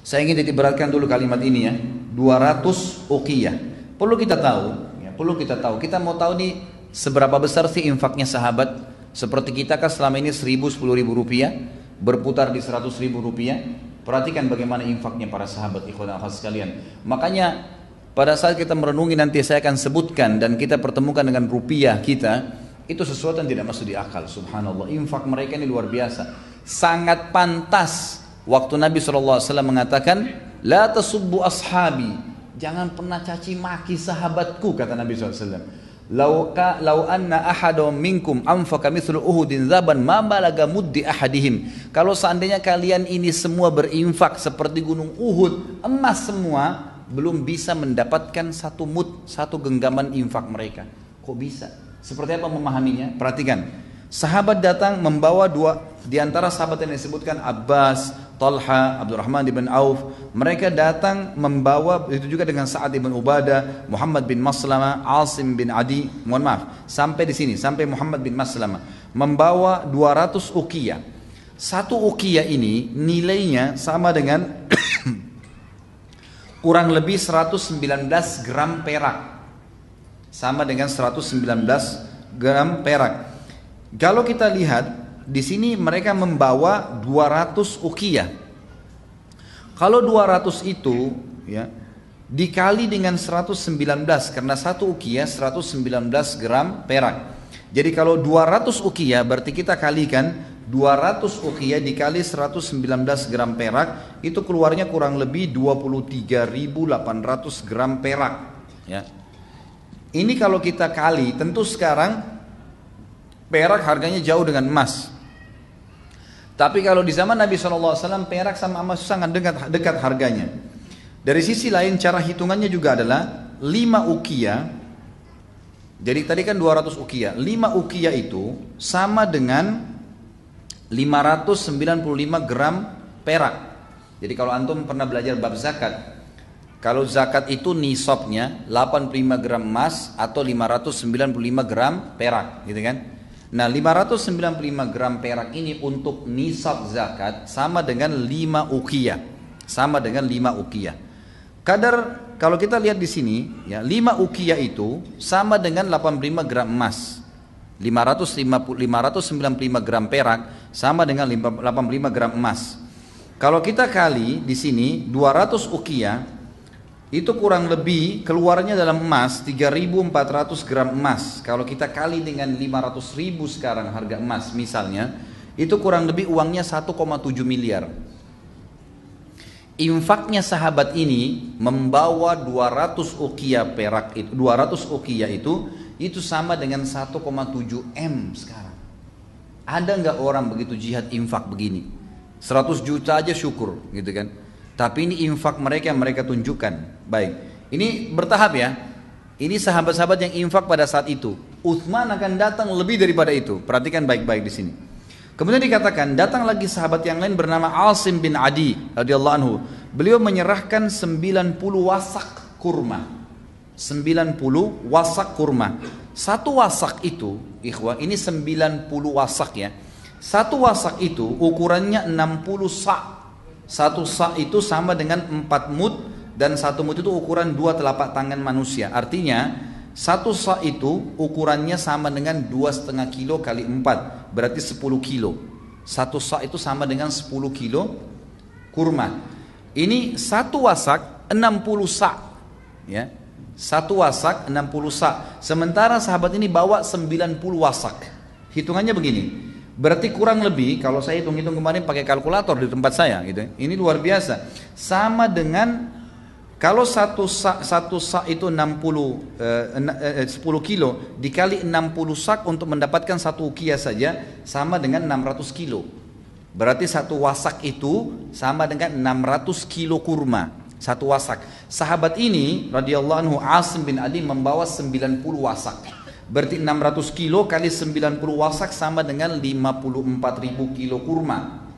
Saya ingin titik beratkan dulu kalimat ini ya, 200 uqiyah. Perlu kita tahu, ya, kita mau tahu nih seberapa besar sih infaknya sahabat. Seperti kita kan selama ini 1000, 10.000 rupiah, berputar di 100.000 rupiah. Perhatikan bagaimana infaknya para sahabat, ikhwan dan akhwat sekalian. Makanya pada saat kita merenungi nanti saya akan sebutkan dan kita pertemukan dengan rupiah kita, itu sesuatu yang tidak masuk di akal. Subhanallah, infak mereka ini luar biasa. Sangat pantas waktu Nabi SAW mengatakan, la tasubbu ashabi, jangan pernah caci maki sahabatku, kata Nabi SAW. Lau anna ahadum minkum anfaqa mithlu uhudin zaban ma balaga muddi ahadihim. Kalau seandainya kalian ini semua berinfak seperti gunung Uhud, emas semua, belum bisa mendapatkan satu mud, satu genggaman infak mereka. Kok bisa? Seperti apa memahaminya? Perhatikan. Sahabat datang membawa dua di antara sahabat yang disebutkan Abbas, Talha, Abdurrahman bin Auf. Mereka datang membawa, itu juga dengan Sa'ad bin Ubadah, Muhammad bin Maslamah, Asim bin Adi. Mohon maaf, sampai di sini, sampai Muhammad bin Maslamah membawa 200 uqiyah. Satu uqiyah ini nilainya sama dengan kurang lebih 119 gram perak. Sama dengan 119 gram perak. Kalau kita lihat di sini mereka membawa 200 uqiyah. Kalau 200 itu ya dikali dengan 119, karena satu uqiyah 119 gram perak. Jadi kalau 200 uqiyah berarti kita kalikan 200 uqiyah dikali 119 gram perak, itu keluarnya kurang lebih 23.800 gram perak ya. Ini kalau kita kali, tentu sekarang perak harganya jauh dengan emas. Tapi kalau di zaman Nabi SAW perak sama emas sangat dekat harganya. Dari sisi lain cara hitungannya juga adalah 5 uqiyah. Jadi tadi kan 200 uqiyah. 5 uqiyah itu sama dengan 595 gram perak. Jadi kalau antum pernah belajar bab zakat, kalau zakat itu nisabnya 85 gram emas atau 595 gram perak, gitu kan? Nah 595 gram perak ini untuk nisab zakat sama dengan 5 uqiyah. Sama dengan 5 uqiyah. Kadar kalau kita lihat di sini ya 5 uqiyah itu sama dengan 85 gram emas. 595 gram perak sama dengan 85 gram emas. Kalau kita kali di sini 200 uqiyah itu kurang lebih keluarnya dalam emas 3.400 gram emas. Kalau kita kali dengan 500.000 sekarang harga emas misalnya, itu kurang lebih uangnya 1,7 miliar. Infaknya sahabat ini membawa 200 uqiyah perak itu, 200 uqiyah itu sama dengan 1,7 M sekarang. Ada nggak orang begitu jihad infak begini? 100 juta aja syukur, gitu kan? Tapi ini infak mereka yang mereka tunjukkan. Baik, ini bertahap ya. Ini sahabat-sahabat yang infak pada saat itu. Uthman akan datang lebih daripada itu. Perhatikan baik-baik di sini. Kemudian dikatakan datang lagi sahabat yang lain bernama Asim bin Adi radhiyallahu anhu. Beliau menyerahkan 90 wasak kurma. 90 wasak kurma. Satu wasak itu, ikhwah, ini 90 wasak ya. Satu wasak itu ukurannya 60 sa'. Satu sa' itu sama dengan 4 mud, dan satu mud itu ukuran 2 telapak tangan manusia. Artinya satu sa' itu ukurannya sama dengan 2,5 kilo kali 4, berarti 10 kilo. Satu sa' itu sama dengan 10 kilo kurma. Ini satu wasak 60 sa' ya. Satu wasak 60 sa'. Sementara sahabat ini bawa 90 wasak. Hitungannya begini. Berarti kurang lebih kalau saya hitung-hitung kemarin pakai kalkulator di tempat saya gitu. Ini luar biasa. Sama dengan kalau satu sak itu 10 kilo dikali 60 sak untuk mendapatkan satu uqiyah saja sama dengan 600 kilo. Berarti satu wasak itu sama dengan 600 kilo kurma. Satu wasak. Sahabat ini radhiyallahu anhu Asim bin Adi membawa 90 wasak. Berarti 600 kilo kali 90 wasak sama dengan 54.000 kilo kurma.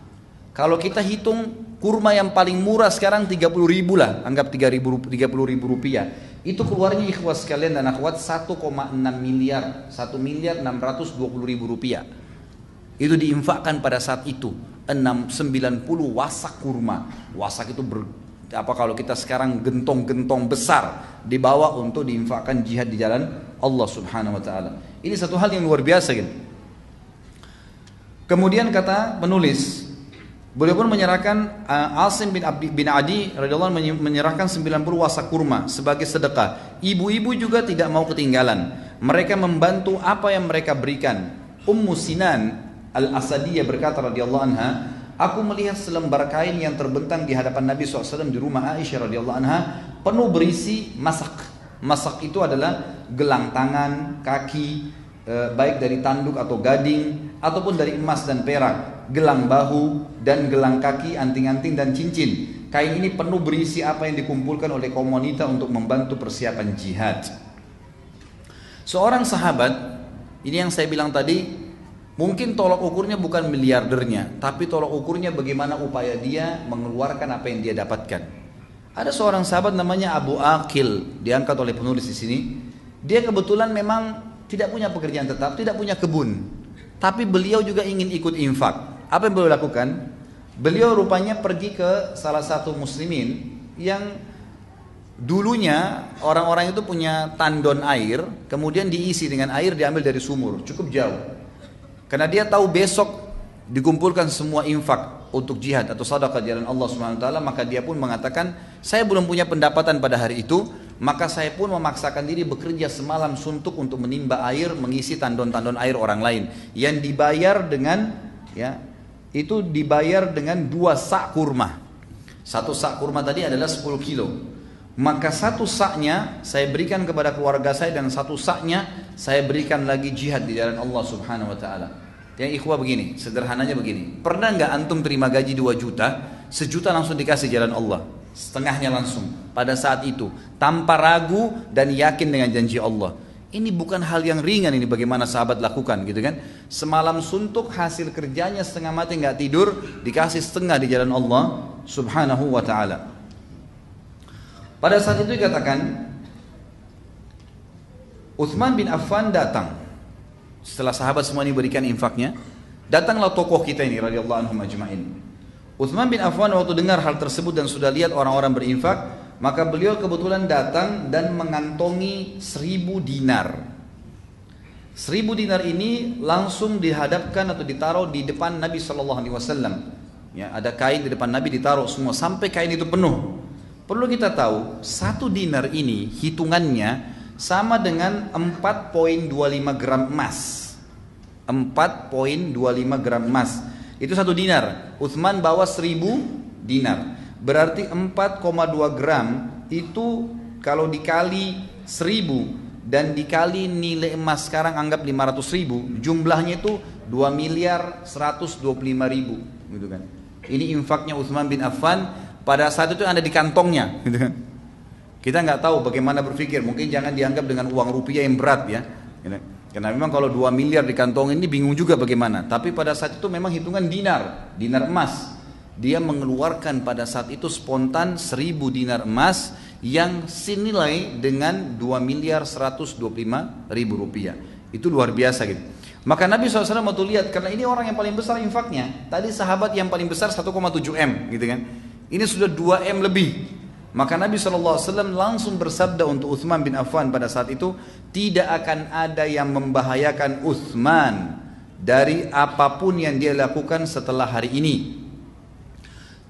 Kalau kita hitung kurma yang paling murah sekarang 30.000 lah, anggap 30.000 rupiah. Itu keluarnya ikhwah sekalian dan akhwat 1,6 miliar, 1.620.000 rupiah. Itu diinfakkan pada saat itu 90 wasak kurma. Wasak itu kalau kita sekarang gentong-gentong besar dibawa untuk diinfakkan jihad di jalan Allah Subhanahu wa taala. Ini satu hal yang luar biasa gitu. Kemudian kata penulis, beliau pun menyerahkan Asim bin Adi radhiyallahu anhu menyerahkan 90 wasak kurma sebagai sedekah. Ibu-ibu juga tidak mau ketinggalan. Mereka membantu apa yang mereka berikan. Ummu Sinan Al-Asadiyah berkata radhiyallahu anha, aku melihat selembar kain yang terbentang di hadapan Nabi SAW di rumah Aisyah radhiyallahu anha, penuh berisi masak. Masak itu adalah gelang tangan, kaki, baik dari tanduk atau gading, ataupun dari emas dan perak, gelang bahu dan gelang kaki, anting-anting dan cincin. Kain ini penuh berisi apa yang dikumpulkan oleh kaum wanita untuk membantu persiapan jihad. Seorang sahabat, ini yang saya bilang tadi, mungkin tolak ukurnya bukan miliardernya, tapi tolak ukurnya bagaimana upaya dia mengeluarkan apa yang dia dapatkan. Ada seorang sahabat namanya Abu Aqil, diangkat oleh penulis di sini. Dia kebetulan memang tidak punya pekerjaan tetap, tidak punya kebun, tapi beliau juga ingin ikut infak. Apa yang beliau lakukan? Beliau rupanya pergi ke salah satu muslimin yang dulunya orang-orang itu punya tandon air, kemudian diisi dengan air diambil dari sumur, cukup jauh. Karena dia tahu besok dikumpulkan semua infak untuk jihad atau sedekah jalan Allah Subhanahu wa taala, maka dia pun mengatakan, saya belum punya pendapatan pada hari itu, maka saya pun memaksakan diri bekerja semalam suntuk untuk menimba air, mengisi tandon-tandon air orang lain yang dibayar dengan itu dibayar dengan 2 sak kurma. 1 sak kurma tadi adalah 10 kilo. Maka 1 saknya saya berikan kepada keluarga saya dan 1 saknya saya berikan lagi jihad di jalan Allah Subhanahu wa taala. Yang ikhwah begini, sederhananya begini. Pernah nggak antum terima gaji 2 juta, 1 juta langsung dikasih jalan Allah, setengahnya langsung pada saat itu, tanpa ragu dan yakin dengan janji Allah. Ini bukan hal yang ringan, ini bagaimana sahabat lakukan gitu kan. Semalam suntuk, hasil kerjanya setengah mati nggak tidur, dikasih setengah di jalan Allah Subhanahu wa taala. Pada saat itu dikatakan Utsman bin Affan datang. Setelah sahabat semua ini berikan infaknya, datanglah tokoh kita ini radhiyallahu anhum ajma'in. Utsman bin Affan waktu dengar hal tersebut dan sudah lihat orang-orang berinfak, maka beliau kebetulan datang dan mengantongi 1000 dinar. 1000 dinar ini langsung dihadapkan atau ditaruh di depan Nabi SAW. Ya, ada kain di depan Nabi ditaruh semua sampai kain itu penuh. Perlu kita tahu, 1 dinar ini hitungannya sama dengan 4,25 gram emas. 4,25 gram emas. Itu 1 dinar. Utsman bawa 1000 dinar. Berarti 4,2 gram itu kalau dikali 1000 dan dikali nilai emas sekarang anggap 500.000, jumlahnya itu 2.125.000 gitu kan. Ini infaknya Utsman bin Affan. Pada saat itu ada di kantongnya, gitu kan. Kita nggak tahu bagaimana berpikir, mungkin jangan dianggap dengan uang rupiah yang berat ya. Karena memang kalau 2 miliar di kantong ini bingung juga bagaimana. Tapi pada saat itu memang hitungan dinar emas. Dia mengeluarkan pada saat itu spontan 1000 dinar emas yang senilai dengan 2.125.000 rupiah. Itu luar biasa gitu. Maka Nabi SAW waktu lihat, karena ini orang yang paling besar infaknya. Tadi sahabat yang paling besar 1,7 M gitu kan. Ini sudah 2 M lebih. Maka Nabi SAW langsung bersabda untuk Utsman bin Affan pada saat itu, tidak akan ada yang membahayakan Utsman dari apapun yang dia lakukan setelah hari ini.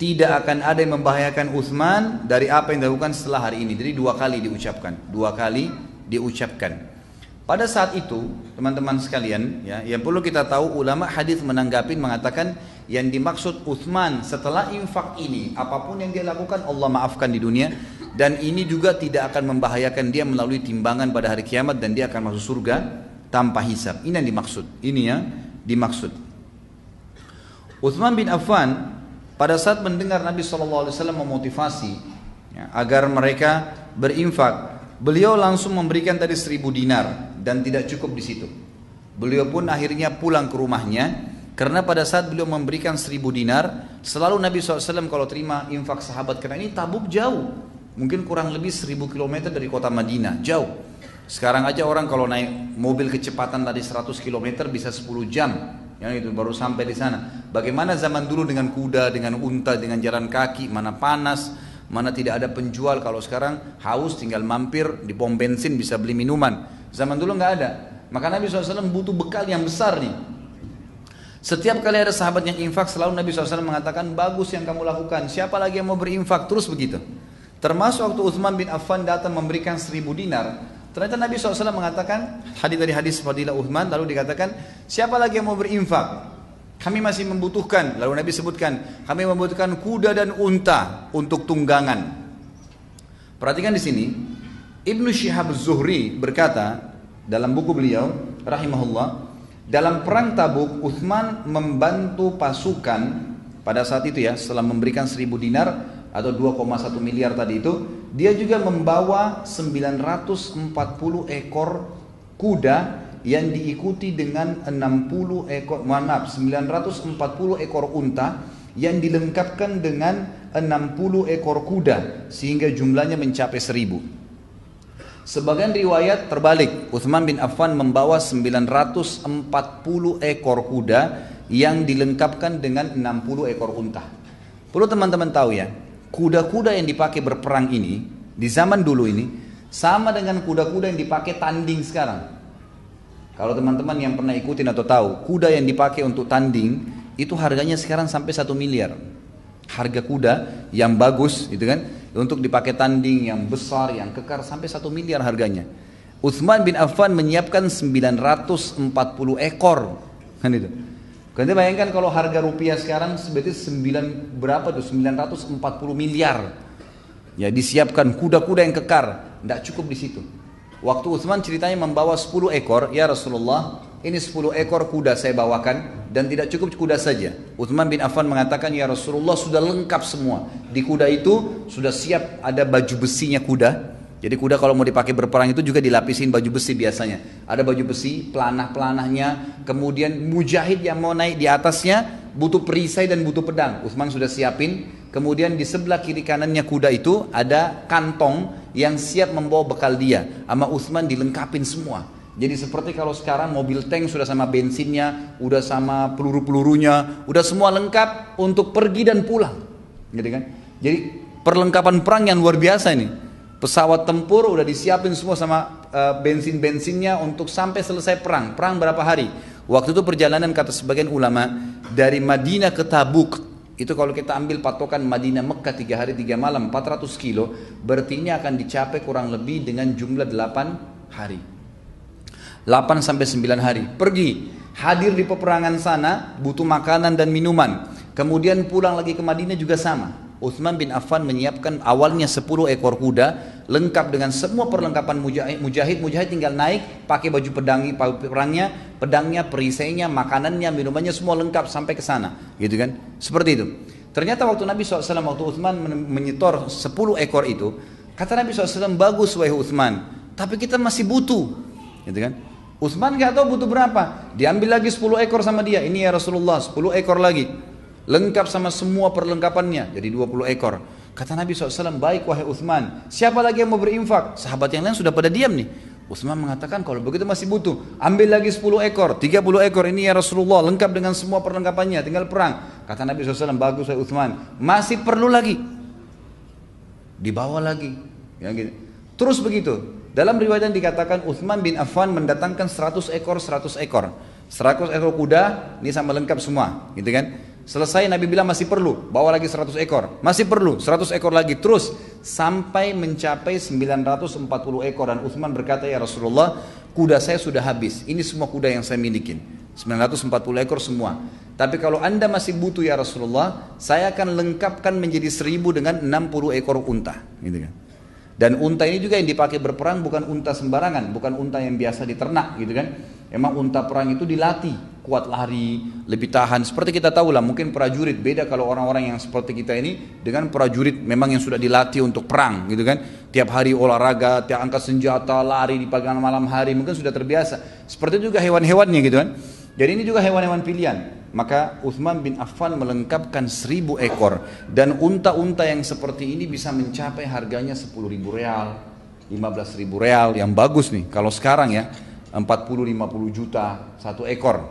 Tidak akan ada yang membahayakan Utsman dari apa yang dilakukan setelah hari ini. Jadi 2 kali diucapkan, 2 kali diucapkan. Pada saat itu, teman-teman sekalian, ya, yang perlu kita tahu, ulama hadis menanggapi mengatakan yang dimaksud Utsman setelah infak ini, apapun yang dia lakukan Allah maafkan di dunia, dan ini juga tidak akan membahayakan dia melalui timbangan pada hari kiamat dan dia akan masuk surga tanpa hisab. Ini yang dimaksud. Ini yang dimaksud. Utsman bin Affan pada saat mendengar Nabi SAW memotivasi ya, agar mereka berinfak, beliau langsung memberikan tadi 1000 dinar dan tidak cukup di situ. Beliau pun akhirnya pulang ke rumahnya karena pada saat beliau memberikan 1000 dinar, selalu Nabi SAW kalau terima infak sahabat, karena ini Tabuk jauh, mungkin kurang lebih 1000 km dari kota Madinah, jauh. Sekarang aja orang kalau naik mobil kecepatan tadi 100 km bisa 10 jam Yang itu baru sampai di sana. Bagaimana zaman dulu dengan kuda, dengan unta, dengan jalan kaki, mana panas, mana tidak ada penjual. Kalau sekarang haus tinggal mampir di pom bensin bisa beli minuman. Zaman dulu nggak ada. Maka Nabi SAW butuh bekal yang besar nih. Setiap kali ada sahabat yang infak, selalu Nabi SAW mengatakan, bagus yang kamu lakukan, siapa lagi yang mau berinfak, terus begitu. Termasuk waktu Utsman bin Affan datang memberikan 1000 dinar, ternyata Nabi SAW mengatakan, dari hadis Fadilah Utsman, lalu dikatakan, siapa lagi yang mau berinfak? Kami masih membutuhkan. Lalu Nabi sebutkan, kami membutuhkan kuda dan unta untuk tunggangan. Perhatikan di sini, Ibnu Syihab Az-Zuhri berkata dalam buku beliau, rahimahullah, dalam perang Tabuk, Utsman membantu pasukan pada saat itu ya, setelah memberikan 1000 dinar atau 2,1 miliar tadi itu, dia juga membawa 940 ekor kuda yang diikuti dengan 940 ekor unta yang dilengkapkan dengan 60 ekor kuda sehingga jumlahnya mencapai 1000. Sebagian riwayat terbalik, Utsman bin Affan membawa 940 ekor kuda yang dilengkapkan dengan 60 ekor unta. Perlu teman-teman tahu ya, kuda-kuda yang dipakai berperang ini di zaman dulu ini sama dengan kuda-kuda yang dipakai tanding sekarang. Kalau teman-teman yang pernah ikutin atau tahu, kuda yang dipakai untuk tanding itu harganya sekarang sampai 1 miliar. Harga kuda yang bagus gitu kan, untuk dipakai tanding yang besar, yang kekar sampai 1 miliar harganya. Utsman bin Affan menyiapkan 940 ekor. Kan itu. Kalian bayangkan kalau harga rupiah sekarang berarti 940 miliar. Ya, disiapkan kuda-kuda yang kekar, tidak cukup di situ. Waktu Utsman ceritanya membawa 10 ekor, ya Rasulullah, ini 10 ekor kuda saya bawakan dan tidak cukup kuda saja. Utsman bin Affan mengatakan, ya Rasulullah, sudah lengkap semua. Di kuda itu sudah siap ada baju besinya kuda. Jadi kuda kalau mau dipakai berperang itu juga dilapisin baju besi biasanya. Ada baju besi, pelanah-pelanahnya, kemudian mujahid yang mau naik di atasnya butuh perisai dan butuh pedang. Utsman sudah siapin. Kemudian di sebelah kiri kanannya kuda itu ada kantong yang siap membawa bekal dia. Sama Utsman dilengkapin semua. Jadi seperti kalau sekarang mobil tank sudah sama bensinnya, udah sama peluru-pelurunya, udah semua lengkap untuk pergi dan pulang. Gitu kan? Jadi perlengkapan perang yang luar biasa ini. Pesawat tempur udah disiapin semua sama bensin-bensinnya untuk sampai selesai perang. Perang berapa hari? Waktu itu perjalanan kata sebagian ulama dari Madinah ke Tabuk. Itu kalau kita ambil patokan Madinah Mekah 3 hari 3 malam 400 kilo, berarti ini akan dicapai kurang lebih dengan jumlah 8 hari. 8 sampai 9 hari. Pergi, hadir di peperangan sana, butuh makanan dan minuman. Kemudian pulang lagi ke Madinah juga sama. Utsman bin Affan menyiapkan awalnya 10 ekor kuda lengkap dengan semua perlengkapan mujahid tinggal naik pakai baju pedangnya, perisainya, makanannya, minumannya semua lengkap sampai ke sana, gitu kan? Seperti itu. Ternyata waktu Nabi SAW, waktu Utsman menyetor 10 ekor itu, kata Nabi SAW, bagus wahai Utsman, tapi kita masih butuh, gitu kan? Utsman nggak tahu butuh berapa, diambil lagi 10 ekor sama dia, ini ya Rasulullah 10 ekor lagi. Lengkap sama semua perlengkapannya, jadi 20 ekor. Kata Nabi SAW, baik wahai Utsman, siapa lagi yang mau berinfak? Sahabat yang lain sudah pada diam nih. Utsman mengatakan, kalau begitu masih butuh, ambil lagi 10 ekor, 30 ekor, ini ya Rasulullah, lengkap dengan semua perlengkapannya, tinggal perang. Kata Nabi SAW, bagus wahai Utsman, masih perlu lagi, dibawa lagi, ya, gitu. Terus begitu. Dalam riwayat yang dikatakan Utsman bin Affan mendatangkan 100 ekor 100 ekor 100 ekor kuda, ini sama lengkap semua, gitu kan. Selesai Nabi bilang masih perlu, bawa lagi 100 ekor, masih perlu 100 ekor lagi, terus sampai mencapai 940 ekor. Dan Utsman berkata, ya Rasulullah, kuda saya sudah habis, ini semua kuda yang saya milikin, 940 ekor semua. Tapi kalau anda masih butuh ya Rasulullah, saya akan lengkapkan menjadi 1000 dengan 60 ekor unta, gitu kan. Dan unta ini juga yang dipakai berperang bukan unta sembarangan, bukan unta yang biasa diternak, gitu kan. Emang unta perang itu dilatih, kuat lari, lebih tahan. Seperti kita tahu lah, mungkin prajurit beda kalau orang-orang yang seperti kita ini dengan prajurit memang yang sudah dilatih untuk perang, gitu kan. Tiap hari olahraga, tiap angkat senjata, lari di pagi malam hari, mungkin sudah terbiasa. Seperti juga hewan-hewannya, gitu kan. Jadi ini juga hewan-hewan pilihan. Maka Utsman bin Affan melengkapkan 1000 ekor, dan unta-unta yang seperti ini bisa mencapai harganya 10.000 real, 15.000 real, yang bagus nih. Kalau sekarang ya 40-50 juta satu ekor.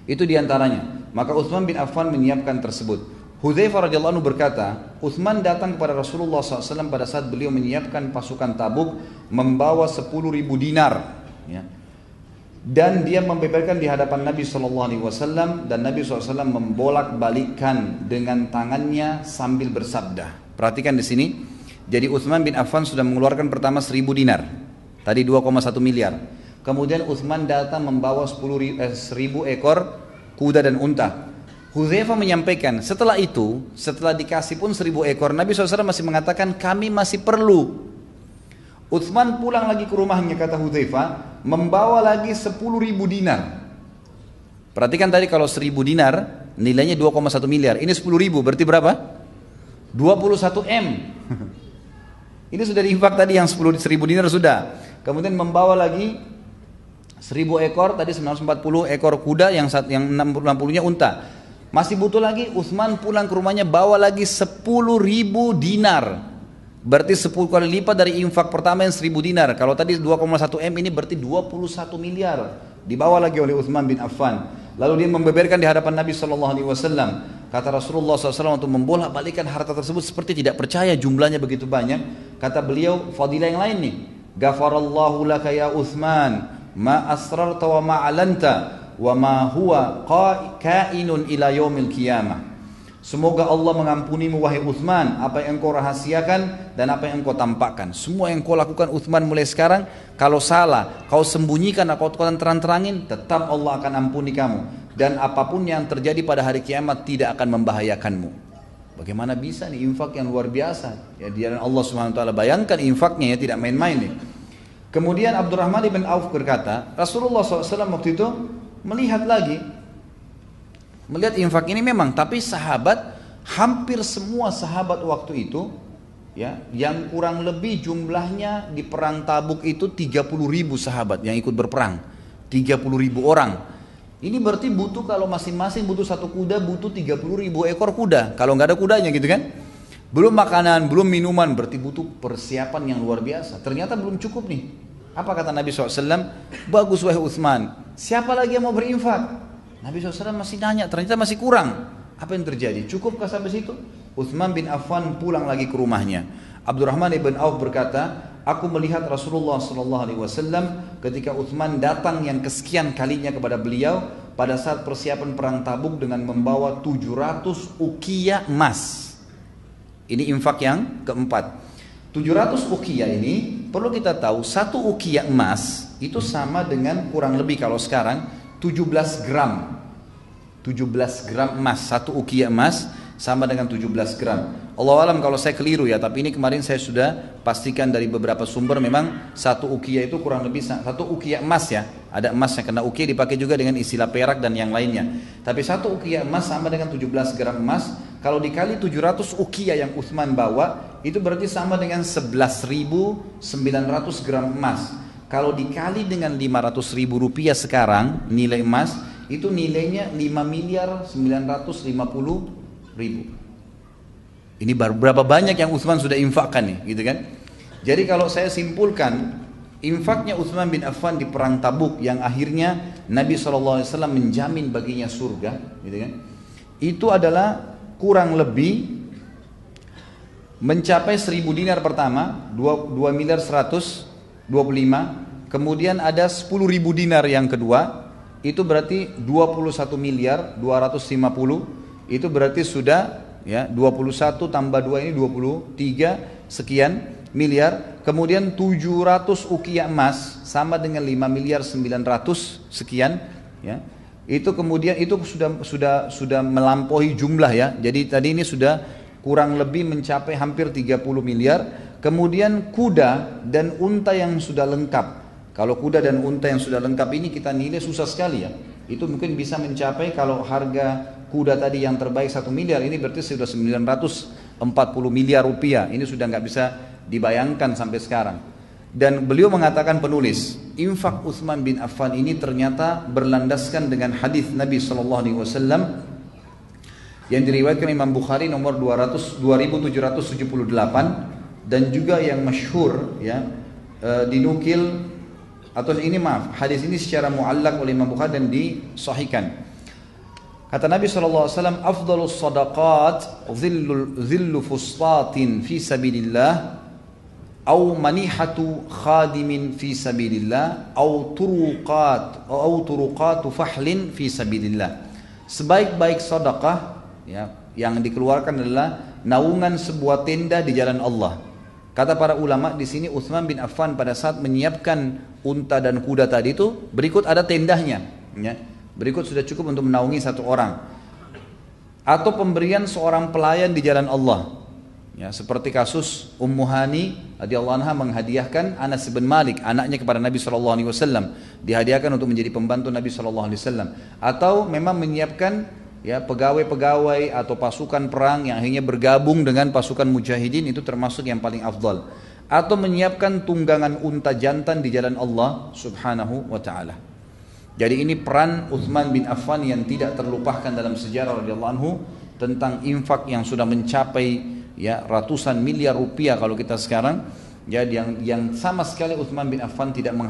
Itu diantaranya. Maka Utsman bin Affan menyiapkan tersebut. Hudzaifah radhiyallahu anhu berkata, Utsman datang kepada Rasulullah SAW pada saat beliau menyiapkan pasukan Tabuk membawa 10.000 dinar. Ya. Dan dia membeberkan di hadapan Nabi SAW dan Nabi SAW membolak-balikkan dengan tangannya sambil bersabda. Perhatikan di sini. Jadi Utsman bin Affan sudah mengeluarkan pertama 1.000 dinar. Tadi 2,1 miliar. Kemudian Utsman datang membawa 1.000 ekor kuda dan unta. Hudzaifah menyampaikan, setelah itu, setelah dikasih pun 1.000 ekor, Nabi SAW masih mengatakan kami masih perlu. Utsman pulang lagi ke rumahnya, kata Hudzaifah, membawa lagi 10.000 dinar. Perhatikan tadi kalau 1.000 dinar nilainya 2,1 miliar. Ini 10.000 berarti berapa? 21 M. Ini sudah diinfak tadi yang 1.000 dinar sudah. Kemudian membawa lagi 1.000 ekor, tadi 940 ekor kuda, yang 60-nya unta. Masih butuh lagi, Utsman pulang ke rumahnya bawa lagi 10.000 dinar. Berarti 10 kali lipat dari infak pertama yang 1.000 dinar. Kalau tadi 2,1 M ini berarti 21 miliar. Dibawa lagi oleh Utsman bin Affan. Lalu dia membeberkan di hadapan Nabi SAW. Kata Rasulullah SAW untuk membolak-balikan harta tersebut seperti tidak percaya jumlahnya begitu banyak. Kata beliau, fadilah yang lain nih. Ghafarallahu laka ya Utsman, ma asrarta wa ma alanta, wa ma huwa kainun ila yaumil qiyamah. Semoga Allah mengampunimu wahai Utsman, apa yang engkau rahasiakan dan apa yang engkau tampakkan. Semua yang kau lakukan Utsman mulai sekarang, kalau salah, kau sembunyikan atau kau terang-terangin, tetap Allah akan ampuni kamu. Dan apapun yang terjadi pada hari kiamat tidak akan membahayakanmu. Bagaimana bisa nih infak yang luar biasa? Ya di jalan Allah Subhanahu wa taala, bayangkan infaknya ya, tidak main-main nih. Kemudian Abdurrahman bin Auf berkata, Rasulullah SAW waktu itu melihat infak ini memang, tapi sahabat, hampir semua sahabat waktu itu ya, yang kurang lebih jumlahnya di perang Tabuk itu 30.000 sahabat yang ikut berperang, 30.000 orang. Ini berarti butuh, kalau masing-masing butuh satu kuda, butuh 30.000 ekor kuda, kalau nggak ada kudanya gitu kan. Belum makanan, belum minuman, berarti butuh persiapan yang luar biasa. Ternyata belum cukup nih. Apa kata Nabi SAW? Bagus wahai Utsman, siapa lagi yang mau berinfak? Nabi SAW masih nanya, ternyata masih kurang. Apa yang terjadi? Cukupkah sampai situ? Utsman bin Affan pulang lagi ke rumahnya. Abdurrahman bin Auf berkata, aku melihat Rasulullah SAW ketika Utsman datang yang kesekian kalinya kepada beliau pada saat persiapan perang Tabuk dengan membawa 700 ukiah emas. Ini infak yang keempat. 700 ukiah ini perlu kita tahu, satu ukiah emas itu sama dengan kurang lebih kalau sekarang 17 gram. 17 gram emas, satu ukiah emas sama dengan 17 gram. Allah alam kalau saya keliru ya, tapi ini kemarin saya sudah pastikan dari beberapa sumber, memang satu ukiah itu kurang lebih satu ukiah emas ya. Ada emasnya, karena ukiah dipakai juga dengan istilah perak dan yang lainnya. Tapi satu ukiah emas sama dengan 17 gram emas. Kalau dikali 700 ukiah yang Utsman bawa, itu berarti sama dengan 11.900 gram emas. Kalau dikali dengan 500.000 rupiah sekarang, nilai emas, itu nilainya 5.950.000. Ini berapa banyak yang Utsman sudah infakkan nih, gitu kan? Jadi kalau saya simpulkan, infaknya Utsman bin Affan di perang Tabuk yang akhirnya Nabi SAW menjamin baginya surga, gitu kan? Itu adalah kurang lebih mencapai 1.000 dinar pertama, 2 miliar 125, kemudian ada 10.000 dinar yang kedua, itu berarti 21 miliar 250, itu berarti sudah ya 21 tambah 2 ini 23 sekian miliar. Kemudian 700 ukiah emas sama dengan 5 miliar 900 sekian ya. Itu kemudian itu sudah melampaui jumlah ya. Jadi tadi ini sudah kurang lebih mencapai hampir 30 miliar. Kemudian kuda dan unta yang sudah lengkap. Kalau kuda dan unta yang sudah lengkap ini kita nilai susah sekali ya. Itu mungkin bisa mencapai, kalau harga kuda tadi yang terbaik 1 miliar, ini berarti sudah 940 miliar rupiah. Ini sudah nggak bisa dibayangkan sampai sekarang. Dan beliau mengatakan, penulis, infak Utsman bin Affan ini ternyata berlandaskan dengan hadis Nabi SAW yang diriwayatkan Imam Bukhari nomor 2778, dan juga yang masyhur ya, dinukil, atau ini maaf, hadis ini secara muallak oleh Imam Bukhari dan disahihkan. Kata Nabi SAW, afdalus sadaqat zillu fustatin fi sabilillah, au manihatu khadimin fi sabilillah, au turuqatu fahlin fi sabilillah. Sebaik-baik sedekah ya, yang dikeluarkan adalah naungan sebuah tenda di jalan Allah. Kata para ulama di sini, Utsman bin Affan pada saat menyiapkan unta dan kuda tadi itu, berikut ada tendahnya ya. Berikut sudah cukup untuk menaungi satu orang. Atau pemberian seorang pelayan di jalan Allah. Ya, seperti kasus Ummu Hani radhiyallahu anha menghadiahkan Anas bin Malik, anaknya, kepada Nabi SAW. Dihadiahkan untuk menjadi pembantu Nabi SAW. Atau memang menyiapkan ya pegawai-pegawai atau pasukan perang yang akhirnya bergabung dengan pasukan mujahidin, itu termasuk yang paling afdal. Atau menyiapkan tunggangan unta jantan di jalan Allah Subhanahu wa ta'ala. Jadi ini peran Utsman bin Affan yang tidak terlupakan dalam sejarah radhiyallahu anhu, tentang infak yang sudah mencapai ya ratusan miliar rupiah kalau kita sekarang, ya, yang sama sekali Utsman bin Affan tidak mengharapkan